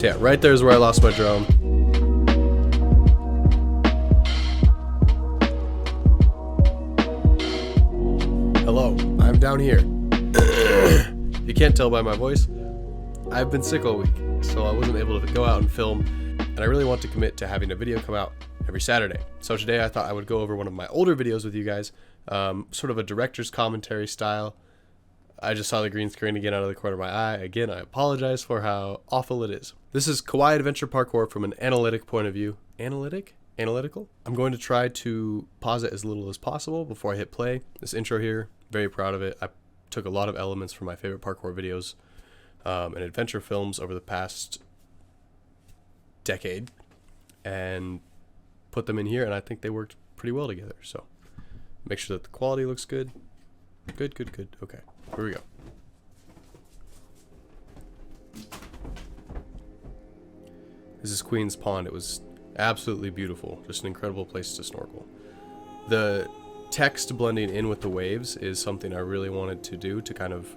Yeah, right there is where I lost my drone. Hello, I'm down here. If you can't tell by my voice, I've been sick all week, so I wasn't able to go out and film, and I really want to commit to having a video come out every Saturday. So today I thought I would go over one of my older videos with you guys, sort of a director's commentary style. I just saw the green screen again out of the corner of my eye. Again, I apologize for how awful it is. This is Kawaii Adventure Parkour from an analytic point of view. Analytical? I'm going to try to pause it as little as possible before I hit play. This intro here, very proud of it. I took a lot of elements from my favorite parkour videos and adventure films over the past decade and put them in here, and I think they worked pretty well together. So make sure that the quality looks good. Good. Okay, here we go. This is Queen's Pond. It was absolutely beautiful. Just an incredible place to snorkel. The text blending in with the waves is something I really wanted to do to kind of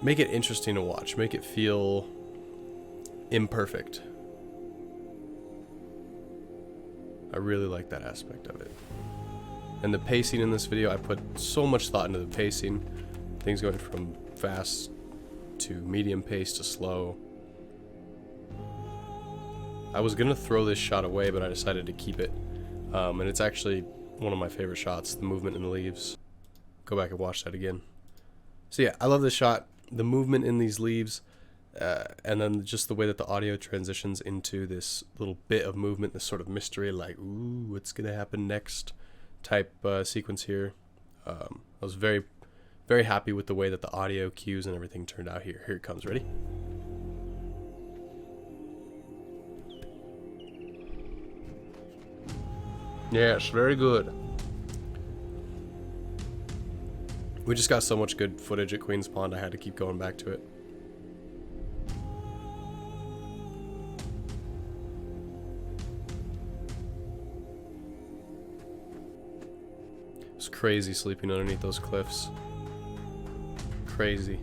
make it interesting to watch, make it feel imperfect. I really like that aspect of it. And the pacing in this video, I put so much thought into the pacing. Things going from fast to medium pace to slow. I was gonna throw this shot away, but I decided to keep it. And it's actually one of my favorite shots, the movement in the leaves. Go back and watch that again. So yeah, I love this shot. The movement in these leaves, and then just the way that the audio transitions into this little bit of movement, this sort of mystery, like, ooh, what's gonna happen next type sequence here. I was very, very happy with the way that the audio cues and everything turned out here. Here it comes, ready? Yes, very good. We just got so much good footage at Queen's Pond, I had to keep going back to it. It's crazy sleeping underneath those cliffs. Crazy.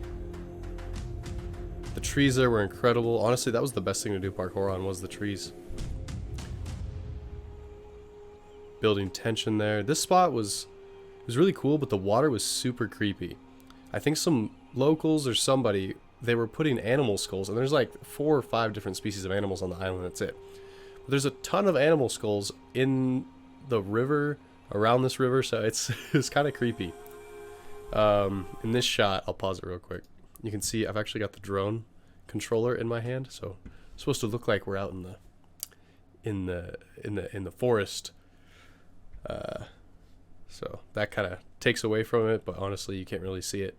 The trees there were incredible. Honestly, that was the best thing to do parkour on, was the trees. Building tension there. This spot was really cool, but the water was super creepy. I think some locals or somebody, they were putting animal skulls, and there's like 4 or 5 different species of animals on the island, that's it. But there's a ton of animal skulls in the river, around this river, so it's kind of creepy. In this shot, I'll pause it real quick. You can see I've actually got the drone controller in my hand, so it's supposed to look like we're out in the forest. So that kind of takes away from it, but honestly, you can't really see it.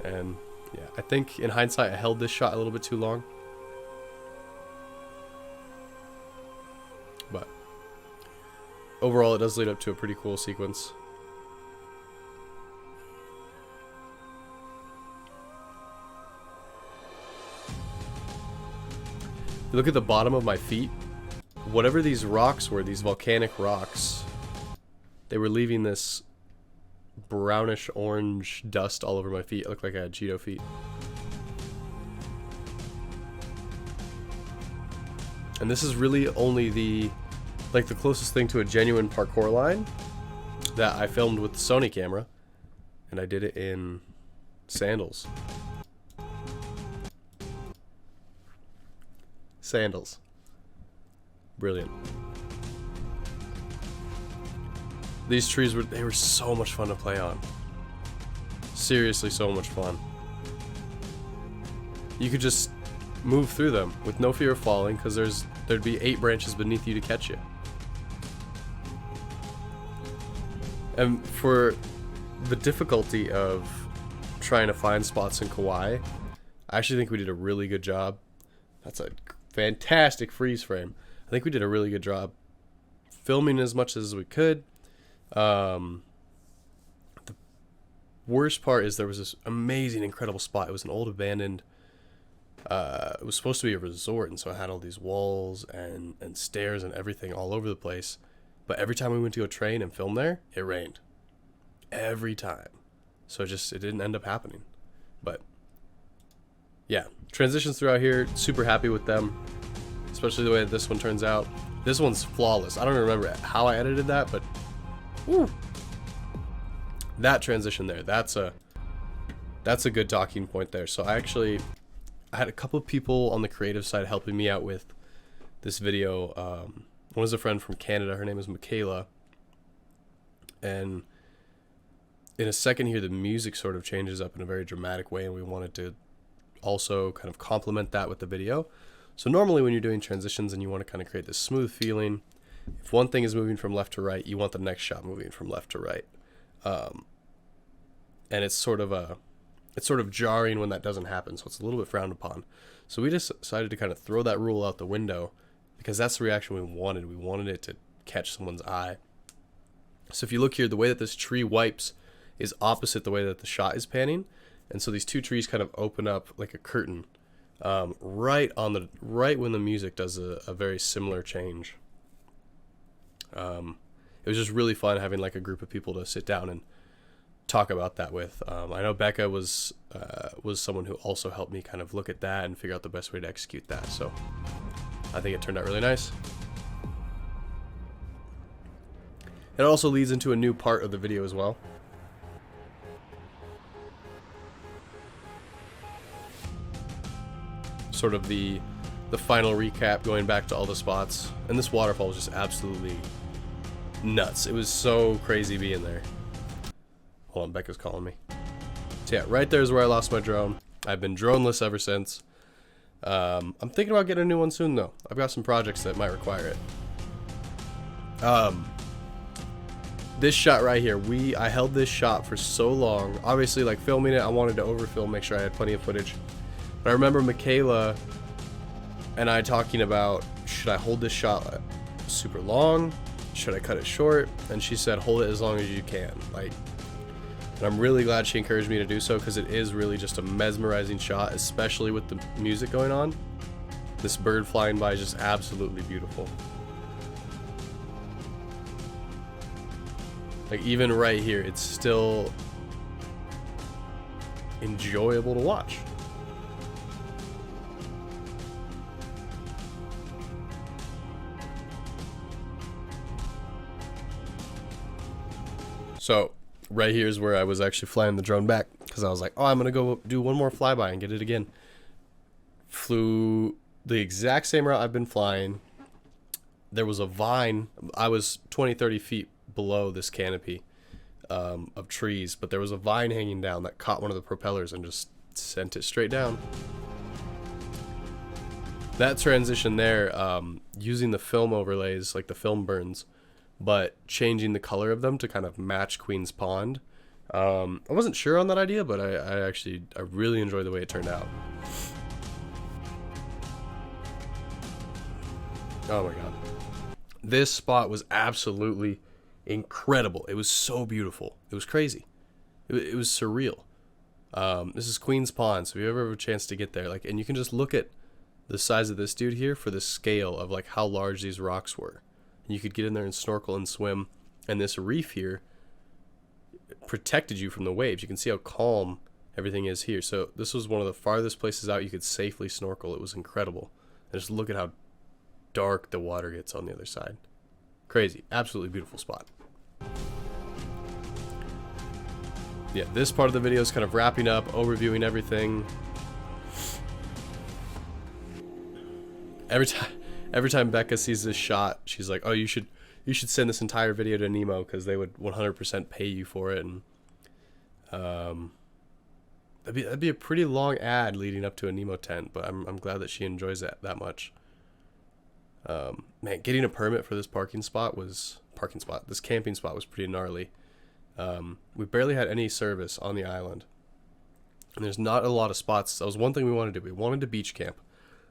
And yeah, I think in hindsight, I held this shot a little bit too long. But overall, it does lead up to a pretty cool sequence. You look at the bottom of my feet. Whatever these rocks were, these volcanic rocks, they were leaving this brownish orange dust all over my feet. It looked like I had Cheeto feet. And this is really only the closest thing to a genuine parkour line that I filmed with the Sony camera, and I did it in sandals. Sandals. Brilliant. These trees were so much fun to play on. Seriously, so much fun. You could just move through them with no fear of falling, because there'd be 8 branches beneath you to catch you. And for the difficulty of trying to find spots in Kawaii, I actually think we did a really good job. That's a fantastic freeze frame. I think we did a really good job filming as much as we could. The worst part is there was this amazing, incredible spot. It was an old abandoned, it was supposed to be a resort, and so it had all these walls and stairs and everything all over the place. But every time we went to go train and film there, it rained. Every time. So it didn't end up happening. But yeah, transitions throughout here, super happy with them, especially the way that this one turns out. This one's flawless. I don't remember how I edited that, but woo, that transition there, that's a good talking point there. So I had a couple of people on the creative side helping me out with this video. One is a friend from Canada. Her name is Michaela. And in a second here, the music sort of changes up in a very dramatic way, and we wanted to also kind of complement that with the video. So normally when you're doing transitions and you want to kind of create this smooth feeling, if one thing is moving from left to right, you want the next shot moving from left to right. And it's sort of jarring when that doesn't happen, so it's a little bit frowned upon. So we just decided to kind of throw that rule out the window, because that's the reaction we wanted. We wanted it to catch someone's eye. So if you look here, the way that this tree wipes is opposite the way that the shot is panning, and so these two trees kind of open up like a curtain, right when the music does a very similar change. It was just really fun having like a group of people to sit down and talk about that with. I know Becca was someone who also helped me kind of look at that and figure out the best way to execute that. So I think it turned out really nice. It also leads into a new part of the video as well. Sort of the final recap, going back to all the spots. And this waterfall was just absolutely nuts. It was so crazy being there. Hold on, Becca's calling me. So yeah, right there is where I lost my drone. I've been droneless ever since. I'm thinking about getting a new one soon though. I've got some projects that might require it. This shot right here, I held this shot for so long. Obviously, like filming it, I wanted to overfilm, make sure I had plenty of footage. But I remember Michaela and I talking about, should I hold this shot super long? Should I cut it short? And she said, hold it as long as you can. Like, and I'm really glad she encouraged me to do so, because it is really just a mesmerizing shot, especially with the music going on. This bird flying by is just absolutely beautiful. Like, even right here, it's still enjoyable to watch. So right here is where I was actually flying the drone back, because I was like, oh, I'm gonna go do one more flyby and get it again. Flew the exact same route I've been flying. There was a vine. I was 20-30 feet below this canopy of trees, but there was a vine hanging down that caught one of the propellers and just sent it straight down. That transition there, using the film overlays, like the film burns, but changing the color of them to kind of match Queen's Pond. I wasn't sure on that idea, but I really enjoyed the way it turned out. Oh my god. This spot was absolutely incredible. It was so beautiful. It was crazy. It was surreal. This is Queen's Pond, so if you ever have a chance to get there, like, and you can just look at the size of this dude here for the scale of like how large these rocks were. And you could get in there and snorkel and swim, and this reef here protected you from the waves. You can see how calm everything is here. So this was one of the farthest places out you could safely snorkel. It was incredible. And just look at how dark the water gets on the other side. Crazy. Absolutely beautiful spot. Yeah, this part of the video is kind of wrapping up, overviewing everything. Every time Becca sees this shot, she's like, "Oh, you should send this entire video to Nemo, because they would 100% pay you for it." And that'd be a pretty long ad leading up to a Nemo tent, but I'm glad that she enjoys that much. Man, getting a permit for this camping spot was pretty gnarly. We barely had any service on the island, and there's not a lot of spots. That was one thing we wanted to do. We wanted to beach camp.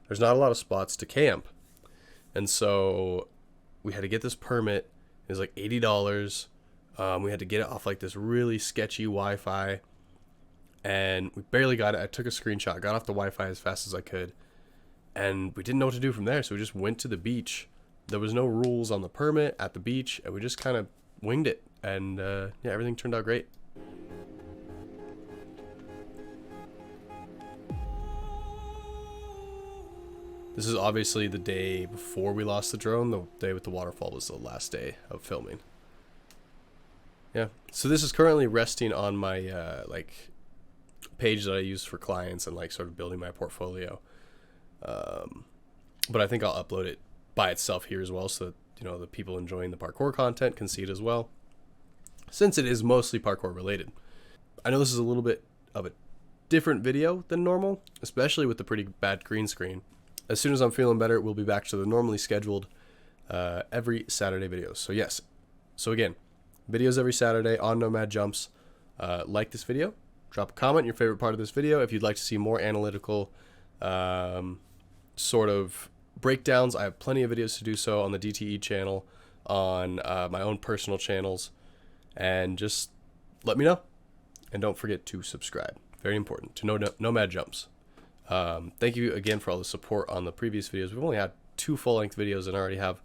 There's not a lot of spots to camp, and so we had to get this permit. It was like $80. We had to get it off like this really sketchy Wi-Fi, and we barely got it. I took a screenshot, got off the Wi-Fi as fast as I could, and we didn't know what to do from there, so we just went to the beach. There was no rules on the permit at the beach, and we just kind of winged it, and yeah, everything turned out great. This is obviously the day before we lost the drone. The day with the waterfall was the last day of filming. Yeah, so this is currently resting on my like page that I use for clients and like sort of building my portfolio. But I think I'll upload it by itself here as well, so that, you know, the people enjoying the parkour content can see it as well, since it is mostly parkour related. I know this is a little bit of a different video than normal, especially with the pretty bad green screen. As soon as I'm feeling better, we'll be back to the normally scheduled every Saturday videos. So yes, so again, videos every Saturday on Nomad Jumps. Like this video, drop a comment, your favorite part of this video. If you'd like to see more analytical sort of breakdowns, I have plenty of videos to do so on the DTE channel, on my own personal channels, and just let me know. And don't forget to subscribe. Very important to Nomad Jumps. Thank you again for all the support on the previous videos. We've only had 2 full-length videos and already have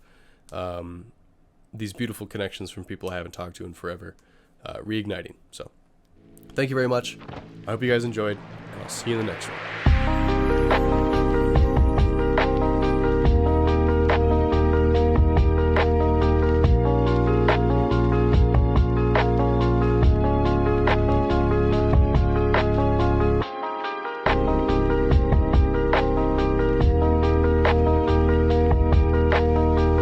these beautiful connections from people I haven't talked to in forever reigniting. So thank you very much. I hope you guys enjoyed, and I'll see you in the next one.